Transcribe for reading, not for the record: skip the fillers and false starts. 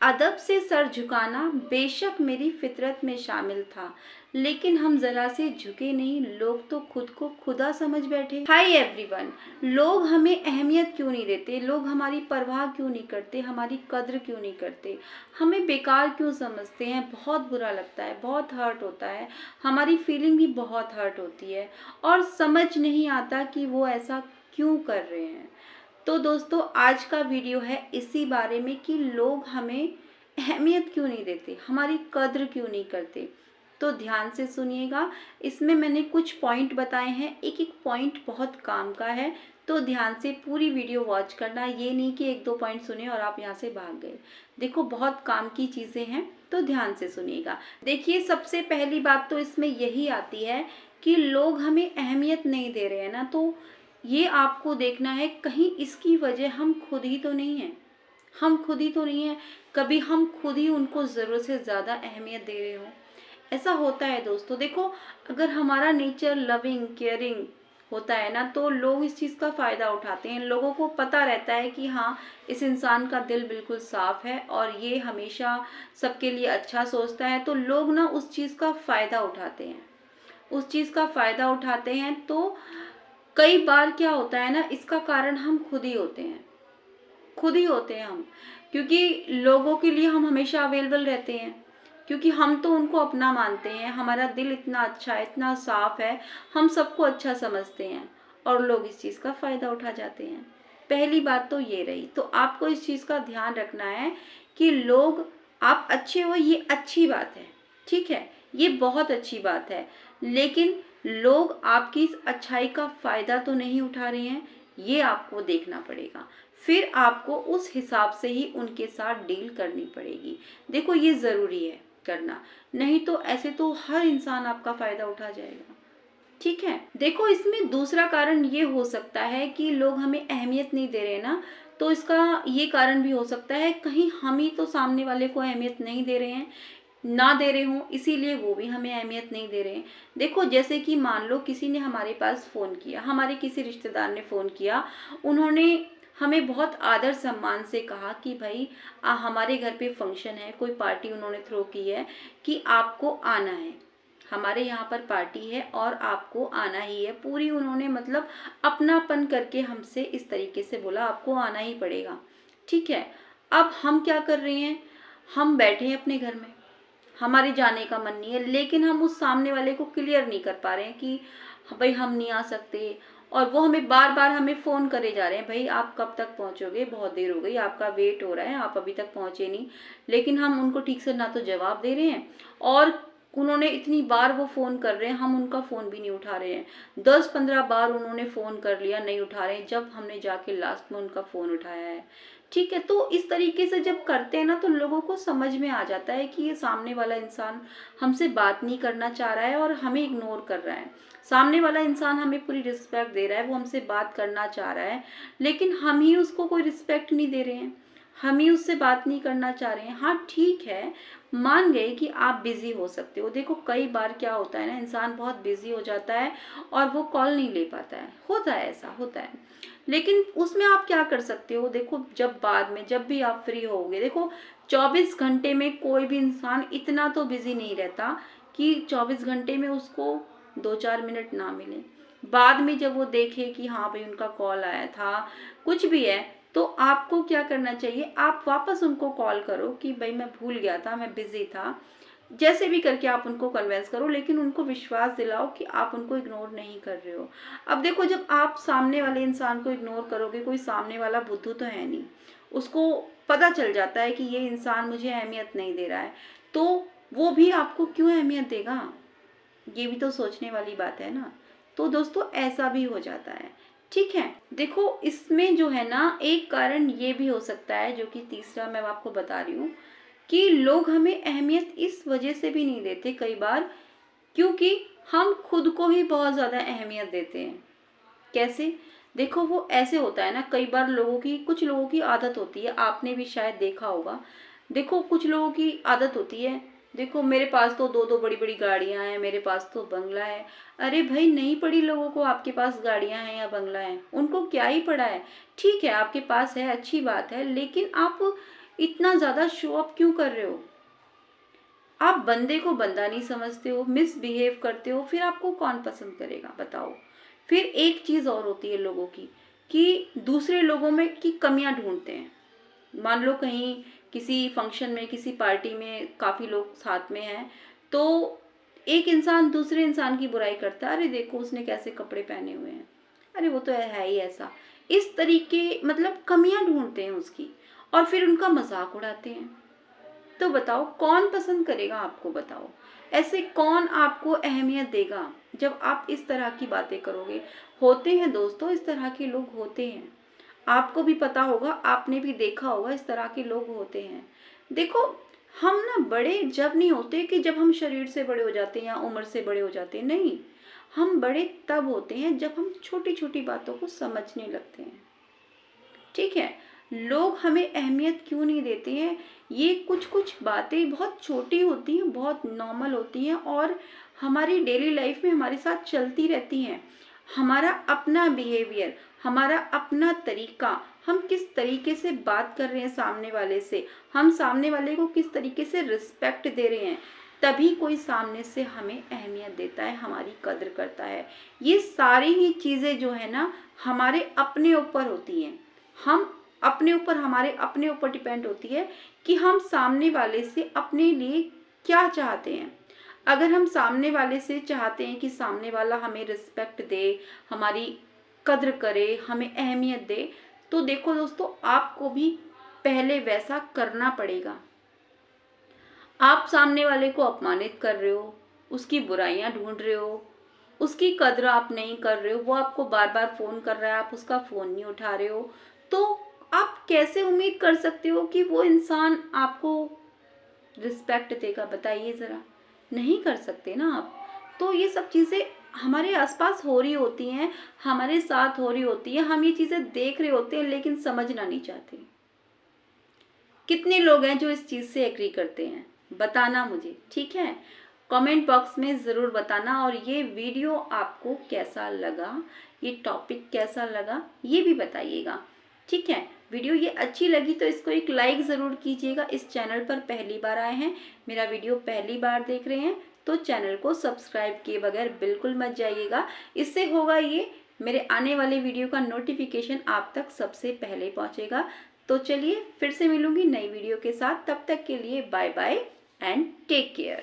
अदब से सर झुकाना बेशक मेरी फितरत में शामिल था, लेकिन हम जरा से झुके नहीं, लोग तो खुद को खुदा समझ बैठे। Hi everyone. लोग हमें अहमियत क्यों नहीं देते, लोग हमारी परवाह क्यों नहीं करते, हमारी कद्र क्यों नहीं करते, हमें बेकार क्यों समझते हैं। बहुत बुरा लगता है, बहुत हर्ट होता है, हमारी फीलिंग भी बहुत हर्ट होती है और समझ नहीं आता कि वो ऐसा क्यों कर रहे हैं। तो दोस्तों, आज का वीडियो है इसी बारे में कि लोग हमें अहमियत क्यों नहीं देते, हमारी कद्र क्यों नहीं करते। तो ध्यान से सुनिएगा, इसमें मैंने कुछ पॉइंट बताए हैं, एक एक पॉइंट बहुत काम का है। तो ध्यान से पूरी वीडियो वॉच करना, ये नहीं कि एक दो पॉइंट सुने और आप यहाँ से भाग गए। देखो, बहुत काम की चीज़ें हैं, तो ध्यान से सुनिएगा। देखिए, सबसे पहली बात तो इसमें यही आती है कि लोग हमें अहमियत नहीं दे रहे हैं ना, तो ये आपको देखना है कहीं इसकी वजह हम खुद ही तो नहीं हैं। हम खुद ही तो नहीं हैं, कभी हम खुद ही उनको ज़रूरत से ज़्यादा अहमियत दे रहे हो। ऐसा होता है दोस्तों। देखो, अगर हमारा नेचर लविंग केयरिंग होता है ना, तो लोग इस चीज़ का फ़ायदा उठाते हैं। लोगों को पता रहता है कि हाँ, इस इंसान का दिल बिल्कुल साफ़ है और ये हमेशा सबके लिए अच्छा सोचता है, तो लोग ना उस चीज़ का फ़ायदा उठाते हैं, उस चीज़ का फ़ायदा उठाते हैं। तो कई बार क्या होता है ना, इसका कारण हम खुद ही होते हैं, खुद ही होते हैं हम, क्योंकि लोगों के लिए हम हमेशा अवेलेबल रहते हैं, क्योंकि हम तो उनको अपना मानते हैं, हमारा दिल इतना अच्छा है, इतना साफ है, हम सबको अच्छा समझते हैं और लोग इस चीज़ का फ़ायदा उठा जाते हैं। पहली बात तो ये रही। तो आपको इस चीज़ का ध्यान रखना है कि लोग, आप अच्छे हो ये अच्छी बात है, ठीक है, ये बहुत अच्छी बात है, लेकिन लोग आपकी इस अच्छाई का फ़ायदा तो नहीं उठा रहे हैं, ये आपको देखना पड़ेगा। फिर आपको उस हिसाब से ही उनके साथ डील करनी पड़ेगी। देखो, ये ज़रूरी है करना, नहीं तो ऐसे तो हर इंसान आपका फ़ायदा उठा जाएगा, ठीक है। देखो, इसमें दूसरा कारण ये हो सकता है कि लोग हमें अहमियत नहीं दे रहे ना, तो इसका ये कारण भी हो सकता है कहीं हम ही तो सामने वाले को अहमियत नहीं दे रहे हैं, ना दे रहे हों, इसीलिए वो भी हमें अहमियत नहीं दे रहे हैं। देखो, जैसे कि मान लो किसी ने हमारे पास फ़ोन किया, हमारे किसी रिश्तेदार ने फ़ोन किया, उन्होंने हमें बहुत आदर सम्मान से कहा कि भाई हमारे घर पे फंक्शन है, कोई पार्टी उन्होंने थ्रो की है कि आपको आना है, हमारे यहाँ पर पार्टी है और आपको आना ही है। पूरी उन्होंने मतलब अपनापन करके हमसे इस तरीके से बोला, आपको आना ही पड़ेगा, ठीक है। अब हम क्या कर रहे हैं, हम बैठे हैं अपने घर में, हमारे जाने का मन नहीं है, लेकिन हम उस सामने वाले को क्लियर नहीं कर पा रहे हैं कि भाई हम नहीं आ सकते, और वो हमें बार बार हमें फ़ोन करे जा रहे हैं, भाई आप कब तक पहुंचोगे, बहुत देर हो गई, आपका वेट हो रहा है, आप अभी तक पहुंचे नहीं। लेकिन हम उनको ठीक से ना तो जवाब दे रहे हैं, और उन्होंने इतनी बार वो फ़ोन कर रहे हैं, हम उनका फ़ोन भी नहीं उठा रहे हैं। 10-15 बार उन्होंने फ़ोन कर लिया, नहीं उठा रहे हैं, जब हमने जाके लास्ट में उनका फ़ोन उठाया है, ठीक है। तो इस तरीके से जब करते हैं ना, तो लोगों को समझ में आ जाता है कि ये सामने वाला इंसान हमसे बात नहीं करना चाह रहा है और हमें इग्नोर कर रहा है। सामने वाला इंसान हमें पूरी रिस्पेक्ट दे रहा है, वो हमसे बात करना चाह रहा है, लेकिन हम ही उसको कोई रिस्पेक्ट नहीं दे रहे हैं, हम ही उससे बात नहीं करना चाह रहे हैं। हाँ, ठीक है, मान गए कि आप बिजी हो सकते हो। देखो, कई बार क्या होता है ना, इंसान बहुत बिजी हो जाता है और वो कॉल नहीं ले पाता है, होता है, ऐसा होता है। लेकिन उसमें आप क्या कर सकते हो, देखो, जब बाद में जब भी आप फ्री होगे, देखो 24 घंटे में कोई भी इंसान इतना तो बिजी नहीं रहता कि 24 घंटे में उसको 2-4 मिनट ना मिले। बाद में जब वो देखे कि हाँ भाई उनका कॉल आया था, कुछ भी है, तो आपको क्या करना चाहिए, आप वापस उनको कॉल करो कि भाई मैं भूल गया था, मैं बिजी था, जैसे भी करके आप उनको कन्विंस करो, लेकिन उनको विश्वास दिलाओ कि आप उनको इग्नोर नहीं कर रहे हो। अब देखो, जब आप सामने वाले इंसान को इग्नोर करोगे, कोई सामने वाला बुद्धू तो है नहीं, उसको पता चल जाता है कि ये इंसान मुझे अहमियत नहीं दे रहा है, तो वो भी आपको क्यों अहमियत देगा, ये भी तो सोचने वाली बात है ना। तो दोस्तों, ऐसा भी हो जाता है, ठीक है। देखो, इसमें जो है ना, एक कारण ये भी हो सकता है, जो कि तीसरा मैं आपको बता रही हूँ, कि लोग हमें अहमियत इस वजह से भी नहीं देते कई बार, क्योंकि हम खुद को ही बहुत ज़्यादा अहमियत देते हैं। कैसे? देखो, वो ऐसे होता है ना, कई बार लोगों की, कुछ लोगों की आदत होती है, आपने भी शायद देखा होगा। देखो, कुछ लोगों की आदत होती है, देखो मेरे पास तो दो दो बड़ी बड़ी गाड़ियां हैं, मेरे पास तो बंगला है। अरे भाई, नहीं पड़ी लोगों को आपके पास गाड़ियां हैं या बंगला है, उनको क्या ही पड़ा है। ठीक है, आपके पास है, अच्छी बात है, लेकिन आप इतना ज़्यादा शो ऑफ क्यों कर रहे हो? आप बंदे को बंदा नहीं समझते हो, मिसबिहेव करते हो, फिर आपको कौन पसंद करेगा बताओ? फिर एक चीज़ और होती है लोगों की, कि दूसरे लोगों में की कमियां ढूंढते हैं। मान लो कहीं किसी फंक्शन में, किसी पार्टी में काफ़ी लोग साथ में हैं, तो एक इंसान दूसरे इंसान की बुराई करता है, अरे देखो उसने कैसे कपड़े पहने हुए हैं, अरे वो तो है ही ऐसा। इस तरीके मतलब कमियां ढूंढते हैं उसकी, और फिर उनका मजाक उड़ाते हैं। तो बताओ कौन पसंद करेगा आपको? बताओ ऐसे कौन आपको अहमियत देगा जब आप इस तरह की बातें करोगे? होते हैं दोस्तों, इस तरह के लोग होते हैं। आपको भी पता होगा, आपने भी देखा होगा, इस तरह के लोग होते हैं। देखो, हम ना बड़े जब नहीं होते कि जब हम शरीर से बड़े हो जाते हैं या उम्र से बड़े हो जाते हैं, नहीं। हम बड़े तब होते हैं जब हम छोटी छोटी बातों को समझने लगते हैं। ठीक है, लोग हमें अहमियत क्यों नहीं देते हैं? ये कुछ कुछ बातें बहुत छोटी होती हैं, बहुत नॉर्मल होती हैं, और हमारी डेली लाइफ में हमारे साथ चलती रहती हैं। हमारा अपना बिहेवियर, हमारा अपना तरीका, हम किस तरीके से बात कर रहे हैं सामने वाले से, हम सामने वाले को किस तरीके से रिस्पेक्ट दे रहे हैं, तभी कोई सामने से हमें अहमियत देता है, हमारी कद्र करता है। ये सारी ही चीज़ें जो है ना, हमारे अपने ऊपर होती हैं। हम अपने ऊपर, हमारे अपने ऊपर डिपेंड होती है कि हम सामने वाले से अपने लिए क्या चाहते हैं। अगर हम सामने वाले से चाहते हैं कि सामने वाला हमें रिस्पेक्ट दे, हमारी कद्र करे, हमें अहमियत दे, तो देखो दोस्तों, आपको भी पहले वैसा करना पड़ेगा। आप सामने वाले को अपमानित कर रहे हो, उसकी बुराइयां ढूंढ रहे हो, उसकी कद्र आप नहीं कर रहे हो, वो आपको बार बार फ़ोन कर रहा है, आप उसका फ़ोन नहीं उठा रहे हो, तो आप कैसे उम्मीद कर सकते हो कि वो इंसान आपको रिस्पेक्ट देगा? बताइए ज़रा। नहीं कर सकते ना आप। तो ये सब चीज़ें हमारे आसपास हो रही होती हैं, हमारे साथ हो रही होती है, हम ये चीज़ें देख रहे होते हैं लेकिन समझना नहीं चाहते। कितने लोग हैं जो इस चीज़ से एग्री करते हैं? बताना मुझे, ठीक है? कमेंट बॉक्स में ज़रूर बताना। और ये वीडियो आपको कैसा लगा, ये टॉपिक कैसा लगा, ये भी बताइएगा, ठीक है? वीडियो ये अच्छी लगी तो इसको एक लाइक ज़रूर कीजिएगा। इस चैनल पर पहली बार आए हैं, मेरा वीडियो पहली बार देख रहे हैं, तो चैनल को सब्सक्राइब किए बगैर बिल्कुल मत जाइएगा। इससे होगा ये, मेरे आने वाले वीडियो का नोटिफिकेशन आप तक सबसे पहले पहुंचेगा। तो चलिए फिर से मिलूंगी नई वीडियो के साथ, तब तक के लिए bye bye and take care.